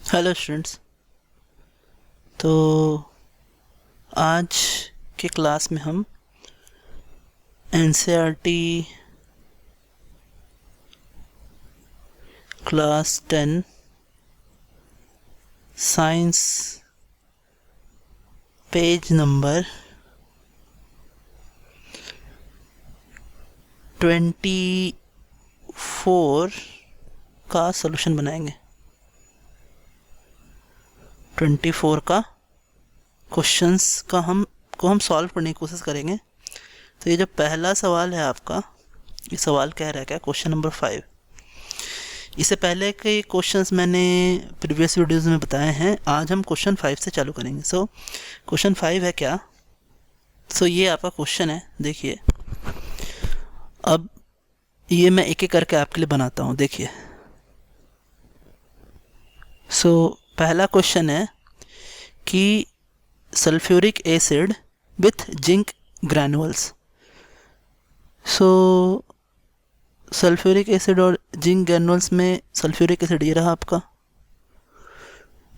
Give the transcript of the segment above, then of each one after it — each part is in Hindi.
Hello students. तो आज के क्लास में हम NCERT class 10 science page number 24 का सॉल्यूशन बनाएंगे। 24 का क्वेश्चंस का हम सॉल्व करने की कोशिश करेंगे। तो ये जो पहला सवाल है आपका, ये सवाल कह रहा है क्या, क्वेश्चन नंबर 5। इससे पहले के क्वेश्चंस मैंने प्रीवियस वीडियोस में बताए हैं। आज हम क्वेश्चन 5 से चालू करेंगे। क्वेश्चन 5 है क्या। ये आपका क्वेश्चन है, देखिए। अब ये मैं एक एक करके आपके लिए बनाता हूँ, देखिए। पहला क्वेश्चन है कि sulphuric acid with zinc granules. Sulphuric acid और जिंक ग्रैनुअल्स में सल्फ्यूरिक एसिड ये रहा आपका,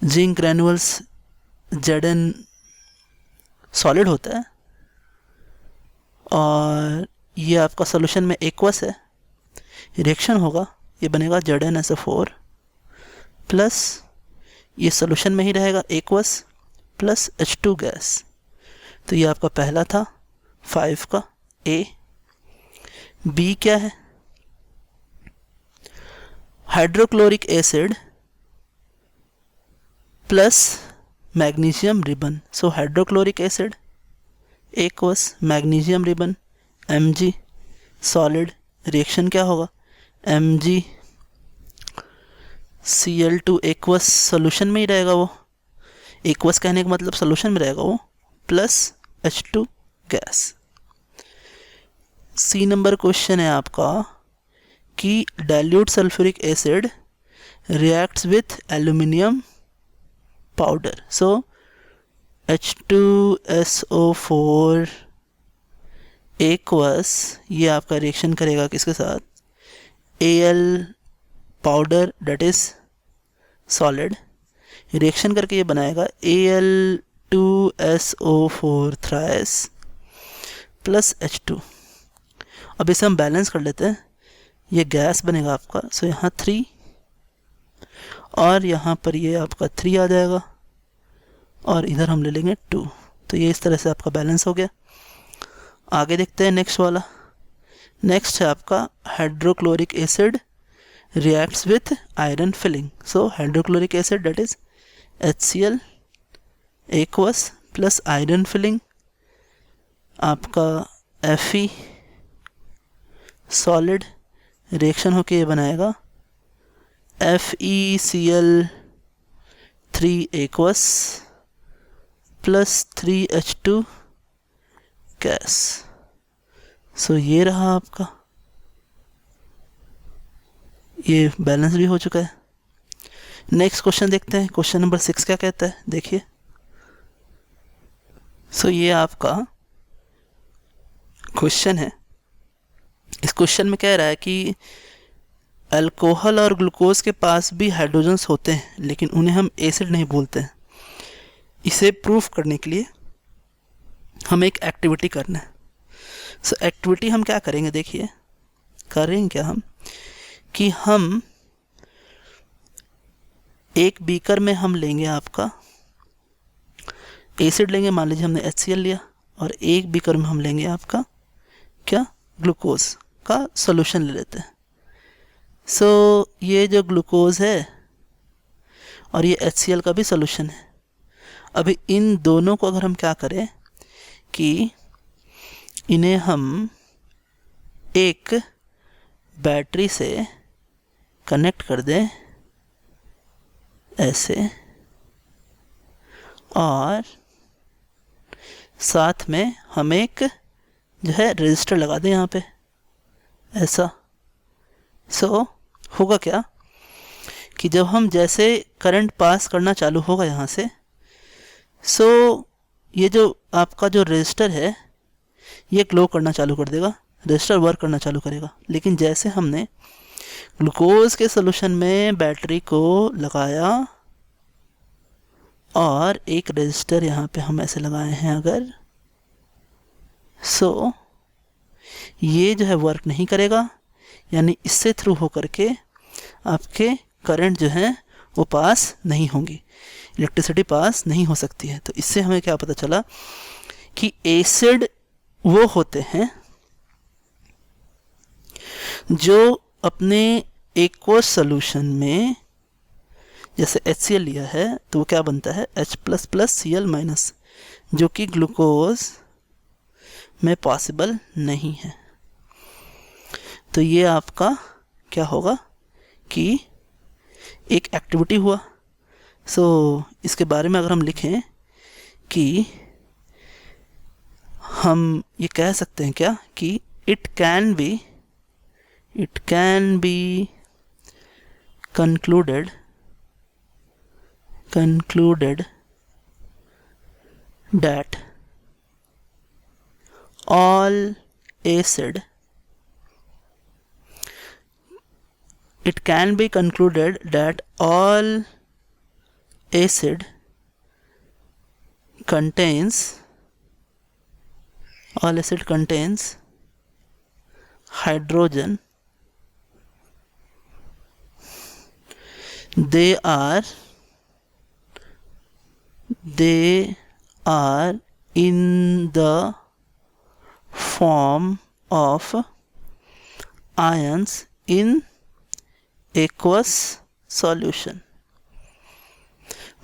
जिंक ग्रैनुअल्स Zn सॉलिड होता है, और ये आपका सॉल्यूशन में एक्वस है। रिएक्शन होगा, ये बनेगा ZnSO4 प्लस ये सॉल्यूशन में ही रहेगा एक्वस प्लस H2 गैस। तो ये आपका पहला था 5 का ए। बी क्या है, hydrochloric acid plus magnesium ribbon. Hydrochloric acid aqueous magnesium ribbon Mg solid. Reaction क्या होगा, Mg Cl2 एक्वस सॉल्यूशन में ही रहेगा, वो एक्वस कहने का मतलब सॉल्यूशन में रहेगा वो, plus H2 gas. C number question है आपका कि dilute sulphuric acid reacts with aluminium powder. H2SO4 aqueous ये आपका रिएक्शन करेगा किसके साथ, Al powder that is solid. Reaction करके ये बनाएगा Al2SO4 थ्राइस प्लस H2। अब इसे हम बैलेंस कर लेते हैं। ये गैस बनेगा आपका, यहाँ 3 और यहाँ पर ये आपका 3 आ जाएगा, और इधर हम ले लेंगे 2। तो ये इस तरह से आपका बैलेंस हो गया। आगे देखते हैं नेक्स्ट वाला। नेक्स्ट है आपका hydrochloric acid reacts with iron filling. Hydrochloric acid that is HCl aqueous plus iron filling आपका Fe solid। रिएक्शन होके ये बनाएगा FeCl3 aqueous plus 3H2 gas. ये रहा आपका, ये बैलेंस भी हो चुका है। नेक्स्ट क्वेश्चन देखते हैं, क्वेश्चन नंबर 6 क्या कहता है, देखिए। ये आपका क्वेश्चन है। इस क्वेश्चन में कह रहा है कि अल्कोहल और ग्लूकोज के पास भी हाइड्रोजन्स होते हैं, लेकिन उन्हें हम एसिड नहीं बोलते हैं। इसे प्रूफ करने के लिए हम एक एक्टिविटी करना है। एक्टिविटी हम क्या करेंगे, देखिए। करेंगे क्या हम कि हम एक बीकर में हम लेंगे आपका एसिड लेंगे, मान लीजिए हमने HCl लिया, और एक बीकर में हम लेंगे आपका क्या, ग्लूकोज का सॉल्यूशन ले लेते हैं। ये जो ग्लूकोज है और ये HCl का भी सॉल्यूशन है। अभी इन दोनों को अगर हम क्या करें कि इन्हें हम एक बैटरी से कनेक्ट कर दें ऐसे, और साथ में हम एक जो है रेजिस्टर लगा दें यहाँ पे ऐसा। होगा क्या कि जब हम जैसे करंट पास करना चालू होगा यहाँ से, ये जो आपका जो रेजिस्टर है ये ग्लो करना चालू कर देगा, रेजिस्टर वर्क करना चालू करेगा। लेकिन जैसे हमने ग्लूकोज के सॉल्यूशन में बैटरी को लगाया और एक रजिस्टर यहाँ पे हम ऐसे लगाए हैं अगर, सो ये जो है वर्क नहीं करेगा, यानी इससे थ्रू होकर के आपके करंट जो है वो पास नहीं होंगी, इलेक्ट्रिसिटी पास नहीं हो सकती है। तो इससे हमें क्या पता चला कि एसिड वो होते हैं जो अपने एक्वस सोल्यूशन में, जैसे HCl लिया है तो वो क्या बनता है H++Cl-, जो कि ग्लूकोज में पॉसिबल नहीं है। तो ये आपका क्या होगा कि एक एक्टिविटी हुआ। सो इसके बारे में अगर हम लिखें कि हम ये कह सकते हैं क्या कि it can be concluded that all acid, it can be concluded that all acid contains hydrogen. They are in the form of ions in aqueous solution,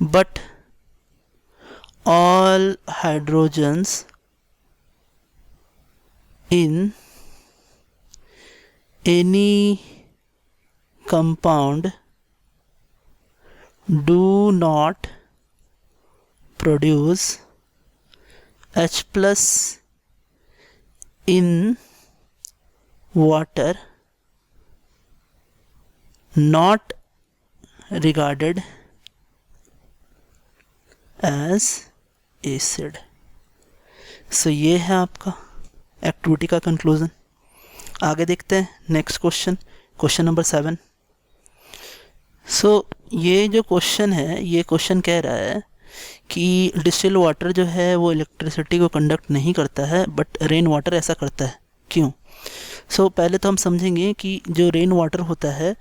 but all hydrogens in any compound do not produce H+ in water, not regarded as acid. सो ये है आपका एक्टिविटी का कंक्लूजन। आगे देखते हैं नेक्स्ट क्वेश्चन नंबर 7। सो ये जो क्वेश्चन है, ये क्वेश्चन कह रहा है कि डिस्टिल वाटर जो है वो इलेक्ट्रिसिटी को कंडक्ट नहीं करता है, बट रेन वाटर ऐसा करता है। क्यों? सो पहले तो हम समझेंगे कि जो रेन वाटर होता है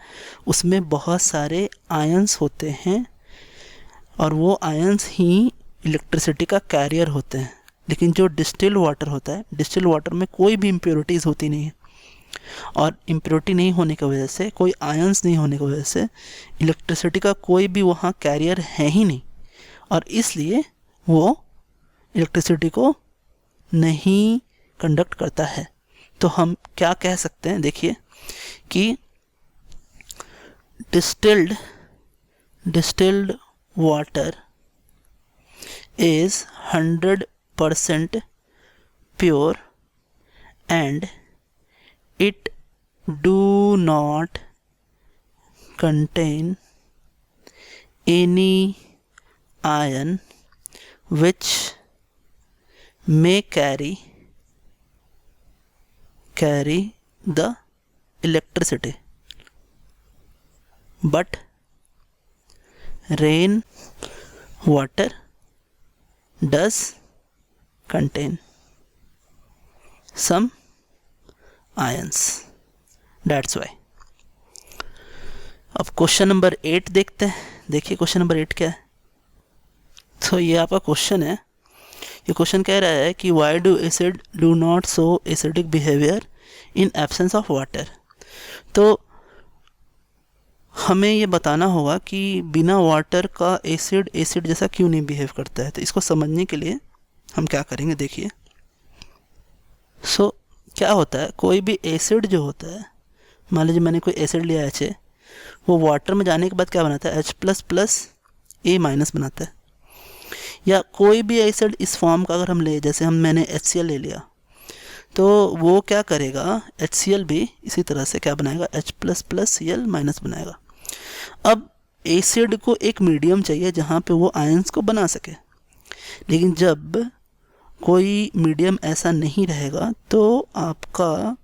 उसमें बहुत सारे आयंस होते हैं और वो आयंस ही इलेक्ट्रिसिटी का कैरियर होते हैं। लेकिन जो डिस्टिल वाटर होता है, डिस्टिल वाटर में कोई भी इम्प्योरिटीज़ होती नहीं है, और इम्प्योरिटी नहीं होने की वजह से, कोई आयंस नहीं होने की वजह से इलेक्ट्रिसिटी का कोई भी वहाँ कैरियर है ही नहीं, और इसलिए वो इलेक्ट्रिसिटी को नहीं कंडक्ट करता है। तो हम क्या कह सकते हैं, देखिए कि distilled water is 100% pure and it do not contain any ion which may carry the electricity, but rain water does contain some ions, that's why। अब क्वेश्चन नंबर 8 देखते हैं। देखिए क्वेश्चन नंबर 8 क्या है। तो ये आपका क्वेश्चन है। ये क्वेश्चन कह रहा है कि why do acid do not show acidic behaviour in absence of water. तो हमें ये बताना होगा कि बिना वाटर का एसिड जैसा क्यों नहीं बिहेव करता है। तो इसको समझने के लिए हम क्या करेंगे, देखिए। सो क्या होता है, कोई भी एसिड जो होता है, मान लीजिए मैंने कोई एसिड लिया HA, वो वाटर में जाने के बाद क्या बनाता है H++A- बनाता है। या कोई भी एसिड इस फॉर्म का अगर हम ले, जैसे मैंने HCl ले लिया, तो वो क्या करेगा, HCl भी इसी तरह से क्या बनाएगा, H++Cl- बनाएगा। अब एसिड को एक मीडियम चाहिए जहाँ पे वो आयंस को बना सके, लेकिन जब कोई मीडियम ऐसा नहीं रहेगा तो आपका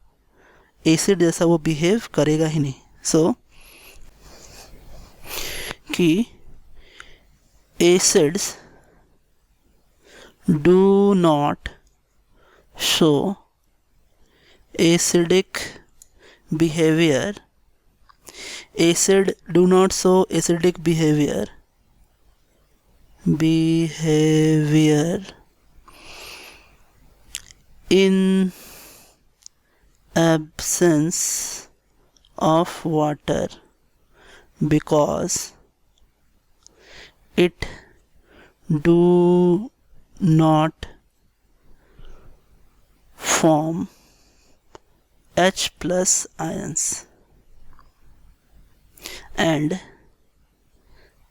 एसिड जैसा वो बिहेव करेगा ही नहीं। सो कि acids do not show acidic behavior. Acid do not show acidic behavior in absence of water because it do not form H plus ions, and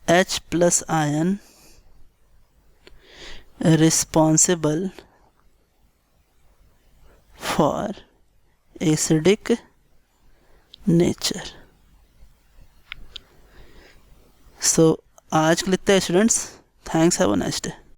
H plus ion responsible for acidic nature. So आज के लिए इतना है students. Thanks. Have a nice day.